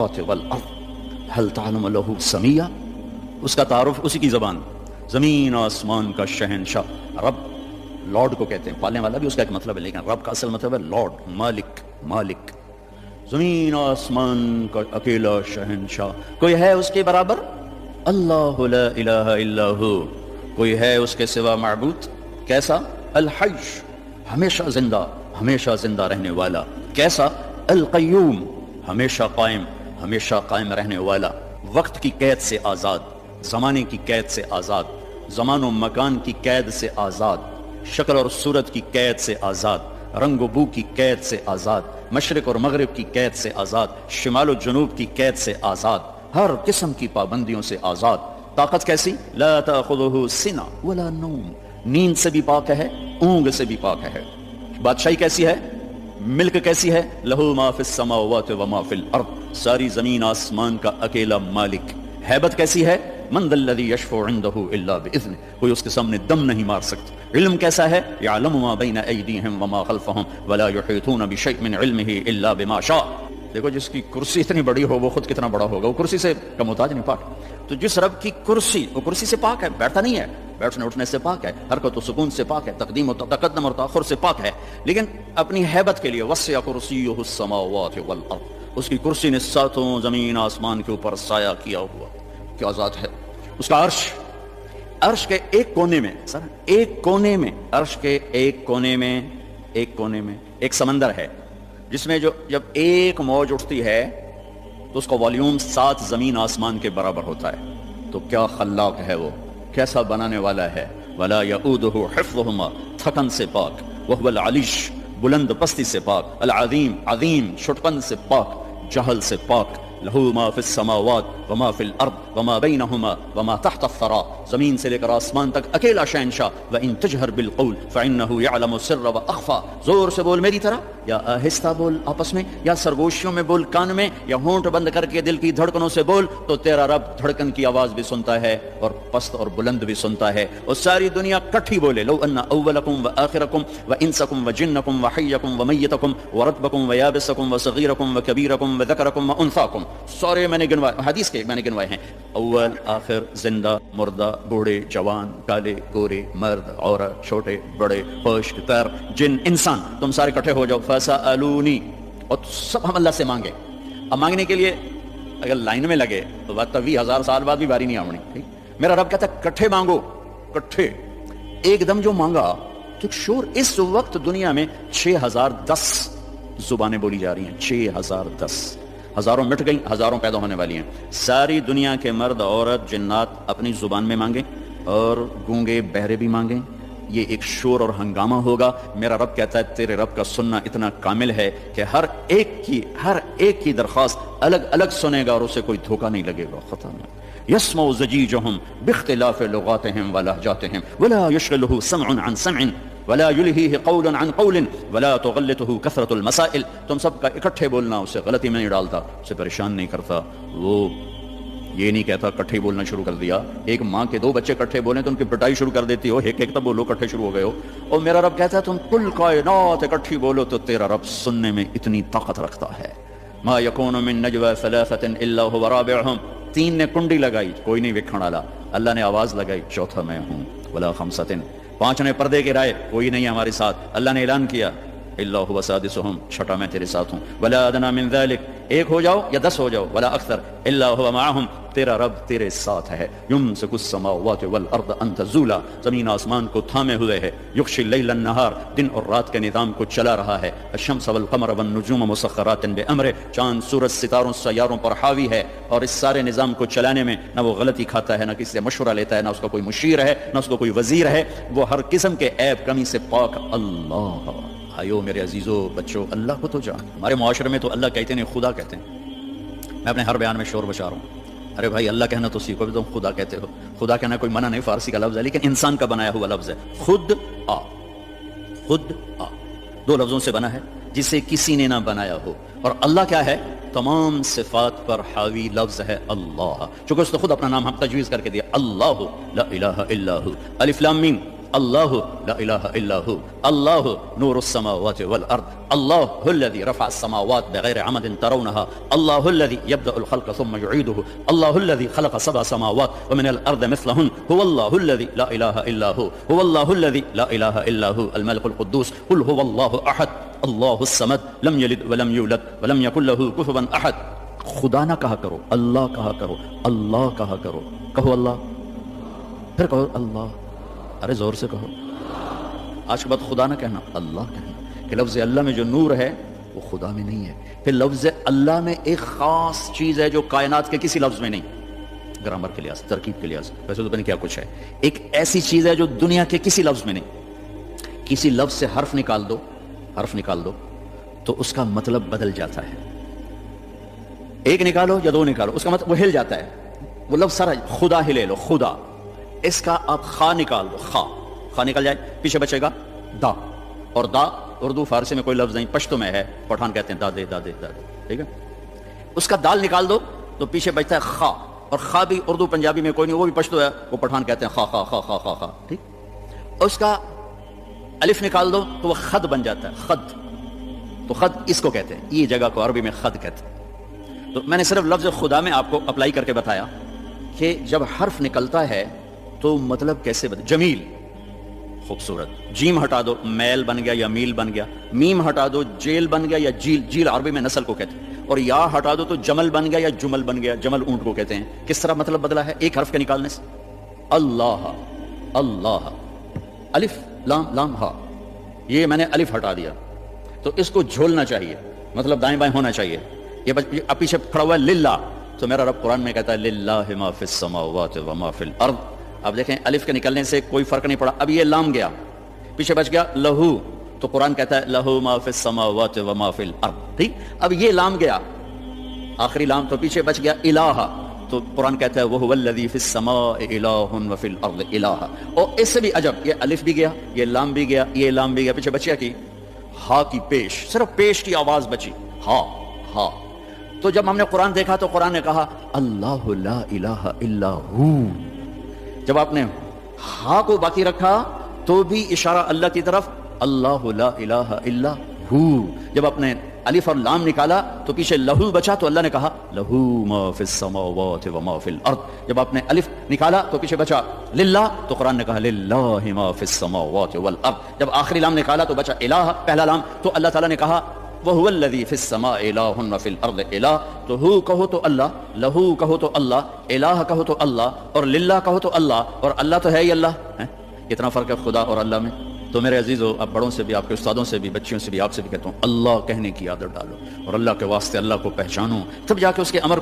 والارض هل تعلم له سمیہ، اس کا تعارف اسی کی زبان، زمین آسمان کا شہنشاہ رب، لارڈ کو کہتے ہیں، پالنے والا بھی اس کا ایک مطلب ہے، لیکن رب کا اصل مطلب ہے لارڈ، مالک، مالک، زمین آسمان کا اکیلا شہنشاہ، کوئی ہے اس کے برابر؟ اللہ لا الہ الا ہو، کوئی ہے اس کے سوا معبود؟ کیسا؟ الحی، ہمیشہ زندہ رہنے والا، کیسا؟ القیوم، ہمیشہ قائم رہنے والا، وقت کی قید سے آزاد، زمانے کی قید سے آزاد، زمان و مکان کی قید سے آزاد، شکل اور صورت کی قید سے آزاد، رنگ و بو کی قید سے آزاد، مشرق اور مغرب کی قید سے آزاد، شمال و جنوب کی قید سے آزاد، ہر قسم کی پابندیوں سے آزاد۔ طاقت کیسی؟ لا تأخذہ سنہ ولا نوم، نیند سے بھی پاک ہے، اونگ سے بھی پاک ہے۔ بادشاہی کیسی ہے؟ ملک کیسی ہے؟ لہو ما فی السماوات وما فی الارض، ساری زمین آسمان کا اکیلا مالک۔ ہیبت کیسی ہے؟ من ذا الذی یشفع عندہ الا باذنہ، کوئی اس کے سامنے دم نہیں مار سکتا۔ علم کیسا ہے؟ یعلم ما بین ایدیہم وما خلفہم ولا یحیطون بشیء من علمہ الا بما شاء۔ دیکھو جس کی کرسی اتنی بڑی ہو وہ خود کتنا بڑا ہوگا، وہ کرسی سے کا محتاج نہیں، پاک۔ تو جس رب کی کرسی، وہ کرسی سے پاک ہے، بیٹھتا نہیں ہے، بیٹھنے اٹھنے سے پاک ہے، حرکت و سکون سے پاک ہے، تقدیم و تقدم اور تاخر سے پاک ہے، لیکن اپنی ہیبت کے لیے وسع کرسیہ السماوات والارض، اس کی کرسی نے ساتوں زمین آسمان کے اوپر سایہ کیا ہوا، کیا ذات ہے۔ اس کا عرش کے ایک کونے میں، سر ایک کونے میں، عرش کے ایک کونے میں ایک سمندر ہے، جس میں جب ایک موج اٹھتی ہے تو اس کا والیوم 7 زمین آسمان کے برابر ہوتا ہے۔ تو کیا خلاق ہے وہ، کیسا بنانے والا ہے۔ ولا یؤودہ حفظہما، تھکن سے پاک، وہو العلیش، بلند پستی سے پاک، العظیم، عظیم، چھٹپن سے پاک، جہل سے پاک۔ لہو ما فی السماوات وما فی الارض وما بینہما وما تحت الثری، زمین سے لے کر آسمان تک اکیلا شہنشاہ۔ وان تجہر بالقول فانہ یعلم السر واخفی، زور سے بول میری طرح یا آہستہ بول آپس میں، یا سرگوشیوں میں بول کان میں، یا ہونٹ بند کر کے دل کی دھڑکنوں سے بول، تو تیرا رب دھڑکن کی آواز بھی سنتا ہے اور پست اور بلند بھی سنتا ہے۔ اور ساری دنیا کٹھی بولے، لو ان اولکم وآخرکم وانسکم وجنکم وحیکم ومیتکم ورطبکم ویابسکم وصغیرکم وکبیرکم وذکرکم وانثاکم، سارے میں نے گنوائے، حدیث کے میں نے گنوائے ہیں، اول آخر، زندہ مردہ، بوڑھے جوان، کالے گورے، مرد عورت، چھوٹے بڑے، خشک تر، جن انسان، تم سارے کٹھے ہو جاؤ، فسألونی، اور سب ہم اللہ سے مانگے۔ اب مانگنے کے لیے اگر لائن میں لگے تو بات 20,000 سال بعد بھی باری نہیں آمنی، ٹھیک؟ میرا رب کہتا ہے کٹھے مانگو، کٹھے ایک دم جو مانگا تو شور۔ اس وقت دنیا میں 6010 زبانیں بولی جا رہی ہیں، 6010، ہزاروں مٹ گئیں، ہزاروں پیدا ہونے والی ہیں۔ ساری دنیا کے مرد عورت جنات اپنی زبان میں مانگیں اور گونگے بہرے بھی مانگیں، یہ ایک شور اور ہنگامہ ہوگا۔ میرا رب کہتا ہے تیرے رب کا سننا اتنا کامل ہے کہ ہر ایک کی درخواست الگ الگ سنے گا اور اسے کوئی دھوکہ نہیں لگے گا، خطا نہیں۔ يسمع زجيجهم باختلاف لغاتهم ولهجاتهم ولا يشغله سمع عن سمع ولا يلهيه قول عن قول ولا تغلطه كثرة المسائل، تم سب کا اکٹھے بولنا اسے غلطی میں نہیں ڈالتا، اسے پریشان نہیں کرتا۔ وہ یہ نہیں کہتا کٹھے بولنا شروع کر دیا، ایک ماں کے 2 بچے کٹھے بولیں تو ان کی پٹائی شروع کر دیتی ہو، ایک ایک تب بولو کٹھے شروع ہو گئے ہو۔ اور میرا رب کہتا ہے تم کل کائنات اکٹھی بولو تو تیرا رب سننے میں اتنی طاقت رکھتا ہے۔ ما يكون من نجوى 3 الا هو رابعهم، 3 نے کنڈی لگائی کوئی نہیں وکھن والا، اللہ نے آواز لگائی چوتھا میں ہوں، ولا 5، 5 نے پردے گرائے کوئی نہیں ہمارے ساتھ، اللہ نے اعلان کیا الا هو سادسهم، چھٹا میں تیرے ساتھ ہوں، ولا ادنى من ذلك، 1 ہو جاؤ یا 10 ہو جاؤ، ولا اکثر الا هو معهم، تیرا رب تیرے ساتھ ہے۔ یمسک السماوات والارض ان تزولا، زمین آسمان کو تھامے ہوئے ہے۔ یغشی اللیل النہار، دن اور رات کے نظام کو چلا رہا ہے۔ الشمس والقمر والنجوم مسخرات بامرہ، چاند سورج ستاروں سیاروں پر حاوی ہے، اور اس سارے نظام کو چلانے میں نہ وہ غلطی کھاتا ہے، نہ کسی سے مشورہ لیتا ہے، نہ اس کا کوئی مشیر ہے، نہ اس کو کوئی وزیر ہے، وہ ہر قسم کے عیب کمی سے پاک اللہ۔ بھائیو میرے عزیزو بچوں، اللہ کو تو جان۔ ہمارے معاشرے میں تو اللہ کہتے ہیں خدا کہتے ہیں، میں اپنے ہر بیان میں شور بچا رہا ہوں، ارے بھائی اللہ کہنا تو سیکھو، بھی تم خدا کہتے ہو۔ خدا کہنا کوئی منع نہیں، فارسی کا لفظ ہے، لیکن انسان کا بنایا ہوا لفظ ہے۔ خود آ، خود آ 2 لفظوں سے بنا ہے جسے کسی نے نہ بنایا ہو، اور اللہ کیا ہے؟ تمام صفات پر حاوی لفظ ہے اللہ، چونکہ اس نے خود اپنا نام ہم تجویز کر کے دیا، اللہ لا الہ الا ہو۔ الف لام میم، اللہ لا الہ الا ہو اللہ نور السماوات والارض اللہ الذی رفع السماوات بغیر عمد ترونها اللہ الذی یبدأ الخلق ثم يعيده اللہ الذی خلق سبع سماوات ومن الارض مثلهن هو اللہ الذی لا الہ الا هو اللہ الذی لا الہ الا هو الملك القدوس قل هو اللہ احد اللہ الصمد لم یلد ولم یولد ولم یکن له کفوا احد. خدا نہ کہا کرو، اللہ کہا کرو، اللہ کہا کرو. کہو اللہ، پھر کہو اللہ. ارے زور سے کہو. آج کے بعد خدا نہ کہنا، اللہ کہنا. کہ لفظ اللہ میں جو نور ہے وہ خدا میں نہیں ہے. پھر لفظ اللہ میں ایک خاص چیز ہے جو کائنات کے کسی لفظ میں نہیں. گرامر کے لحاظ، ترکیب کے لحاظ، ویسے تو پتہ نہیں کیا کچھ ہے. ایک ایسی چیز ہے جو دنیا کے کسی لفظ میں نہیں. کسی لفظ سے حرف نکال دو، حرف نکال دو تو اس کا مطلب بدل جاتا ہے. ایک نکالو یا دو نکالو، اس کا مطلب وہ ہل جاتا ہے. وہ لفظ سارا خدا ہی لے لو، خدا. اس کا آپ خا نکال دو، خا، خا نکل جائے، پیچھے بچے گا دا. اور دا اردو فارسی میں کوئی لفظ نہیں، پشتو میں ہے، پٹھان کہتے ہیں دادے دادے دادے. ٹھیک ہے. اس کا دال نکال دو تو پیچھے بچتا ہے خا. اور خا بھی اردو پنجابی میں کوئی نہیں، وہ بھی پشتو ہے، وہ پٹھان کہتے ہیں خا خا خا خا خا خا. ٹھیک. اس کا الف نکال دو تو وہ خد بن جاتا ہے، خد. تو خد اس کو کہتے ہیں، یہ جگہ کو عربی میں خد کہتے ہیں. تو میں نے صرف لفظ خدا میں آپ کو اپلائی کر کے بتایا کہ جب حرف نکلتا ہے تو مطلب کیسے بدل. جمیل، خوبصورت. جیم ہٹا دو، میل بن گیا یا میل بن گیا. میم ہٹا دو، جیل بن گیا یا جیل. جیل عربی میں نسل کو کہتے ہیں. اور یا ہٹا دو تو جمل بن گیا یا جمل بن گیا. جمل اونٹ کو کہتے ہیں. کس طرح مطلب بدلا ہے ایک حرف کے نکالنے سے. اللہ، اللہ، الف لام لام ہا. یہ میں نے الف ہٹا دیا تو اس کو جھولنا چاہیے، مطلب دائیں بائیں ہونا چاہیے. یہ پیچھے کھڑا ہوا ہے للہ، تو میرا رب قرآن میں کہتا ہے للہ ما فی السماوات و ما فی الارض. اب دیکھیں الف کے نکلنے سے کوئی فرق نہیں پڑا. اب یہ لام گیا، پیچھے بچ گیا لہو، تو قرآن کہتا ہے لہو ما فی السماوات و ما فی الارض. ٹھیک. اب یہ لام گیا، آخری لام، تو پیچھے بچ گیا الہ، تو قرآن کہتا ہے وہو الذی فی السماء الہ و فی الارض الہ. اور اس سے بھی عجب، یہ الف بھی گیا، یہ لام بھی گیا، یہ لام بھی گیا، پیچھے بچیا کی ہا کی پیش، صرف پیش کی آواز بچی، ہا ہا. تو جب ہم نے قرآن دیکھا تو قرآن نے کہا اللہ لا الہ الا ہو. جب آپ نے ہا کو باقی رکھا تو بھی اشارہ اللہ کی طرف، اللہ لا الہ الا ہو. جب آپ نے الف اور لام نکالا تو پیچھے لہو بچا تو اللہ نے کہا لہو ما فی السماوات و ما فی الارض. جب آپ نے الف نکالا تو پیچھے بچا للہ، تو قرآن نے کہا للہ ما فی السماوات والارض. جب آخری لام نکالا تو بچا الہ، پہلا لام، تو اللہ تعالیٰ نے کہا وَهُوَ الَّذِي فِي السَّمَاءِ إِلَٰهٌ وَفِي الْأَرْضِ إِلَٰهٌ. تو ہو کہو تو اللہ، لہو کہو تو اللہ، الہ کہو تو اللہ، اور للہ کہو تو اللہ، اور اللہ تو ہے ہی اللہ. اتنا فرق ہے خدا اور اللہ میں. تو میرے عزیزو، اب بڑوں سے بھی، آپ کے استادوں سے بھی، بچیوں سے بھی، آپ سے بھی کہتا ہوں اللہ کہنے کی عادت ڈالو اور اللہ کے واسطے اللہ کو پہچانو، تب جا کے اس کے امر کو